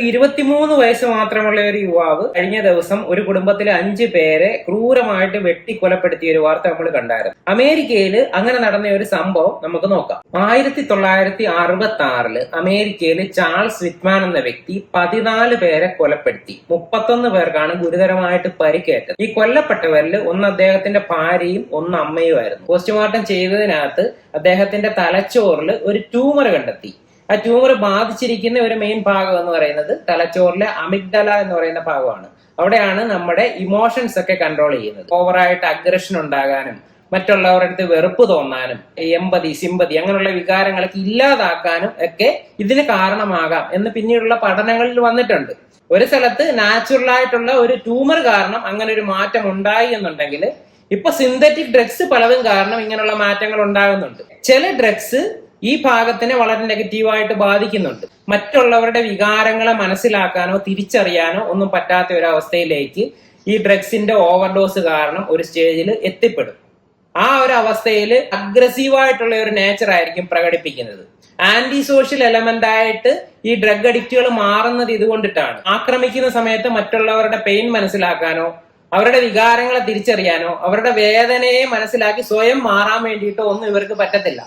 23 വയസ്സ് മാത്രമുള്ള ഒരു യുവാവ് കഴിഞ്ഞ ദിവസം ഒരു കുടുംബത്തിലെ 5 പേരെ ക്രൂരമായിട്ട് വെട്ടിക്കൊലപ്പെടുത്തിയ ഒരു വാർത്ത നമ്മൾ കണ്ടായിരുന്നു. അമേരിക്കയിൽ അങ്ങനെ നടന്ന ഒരു സംഭവം നമുക്ക് നോക്കാം. 1966 അമേരിക്കയിൽ ചാൾസ് വിറ്റ്മാൻ എന്ന വ്യക്തി 14 പേരെ കൊലപ്പെടുത്തി. 31 പേർക്കാണ് ഗുരുതരമായിട്ട് പരിക്കേറ്റത്. ഈ കൊല്ലപ്പെട്ടവരിൽ ഒന്ന് അദ്ദേഹത്തിന്റെ ഭാര്യയും ഒന്ന് അമ്മയുമായിരുന്നു. പോസ്റ്റ്മോർട്ടം ചെയ്തതിനകത്ത് അദ്ദേഹത്തിന്റെ തലച്ചോറിൽ ഒരു ട്യൂമർ കണ്ടെത്തി. ആ ട്യൂമർ ബാധിച്ചിരിക്കുന്ന ഒരു മെയിൻ ഭാഗം എന്ന് പറയുന്നത് തലച്ചോറിലെ അമിഗ്ഡല എന്ന് പറയുന്ന ഭാഗമാണ്. അവിടെയാണ് നമ്മുടെ ഇമോഷൻസ് ഒക്കെ കൺട്രോൾ ചെയ്യുന്നത്. ഓവറായിട്ട് അഗ്രഷൻ ഉണ്ടാകാനും മറ്റുള്ളവരുടെ അടുത്ത് വെറുപ്പ് തോന്നാനും എമ്പതി സിമ്പതി അങ്ങനെയുള്ള വികാരങ്ങളൊക്കെ ഇല്ലാതാക്കാനും ഒക്കെ ഇതിന് കാരണമാകാം എന്ന് പിന്നീടുള്ള പഠനങ്ങളിൽ വന്നിട്ടുണ്ട്. ഒരു സ്ഥലത്ത് നാച്ചുറൽ ആയിട്ടുള്ള ഒരു ട്യൂമർ കാരണം അങ്ങനെ ഒരു മാറ്റം ഉണ്ടായി എന്നുണ്ടെങ്കിൽ ഇപ്പൊ സിന്തറ്റിക് ഡ്രഗ്സ് പലതും കാരണം ഇങ്ങനെയുള്ള മാറ്റങ്ങൾ ഉണ്ടാകുന്നുണ്ട്. ചില ഡ്രഗ്സ് ഈ ഭാഗത്തിനെ വളരെ നെഗറ്റീവായിട്ട് ബാധിക്കുന്നുണ്ട്. മറ്റുള്ളവരുടെ വികാരങ്ങളെ മനസ്സിലാക്കാനോ തിരിച്ചറിയാനോ ഒന്നും പറ്റാത്ത ഒരു അവസ്ഥയിലേക്ക് ഈ ഡ്രഗ്സിന്റെ ഓവർഡോസ് കാരണം ഒരു സ്റ്റേജിൽ എത്തിപ്പെടും. ആ ഒരു അവസ്ഥയിൽ അഗ്രസീവായിട്ടുള്ള ഒരു നേച്ചർ ആയിരിക്കും പ്രകടിപ്പിക്കുന്നത്. ആന്റി സോഷ്യൽ എലമെന്റ് ആയിട്ട് ഈ ഡ്രഗ് അഡിക്റ്റുകൾ മാറുന്നത് ഇതുകൊണ്ടിട്ടാണ്. ആക്രമിക്കുന്ന സമയത്ത് മറ്റുള്ളവരുടെ പെയിൻ മനസ്സിലാക്കാനോ അവരുടെ വികാരങ്ങളെ തിരിച്ചറിയാനോ അവരുടെ വേദനയെ മനസ്സിലാക്കി സ്വയം മാറാൻ വേണ്ടിയിട്ടോ ഒന്നും ഇവർക്ക് പറ്റത്തില്ല.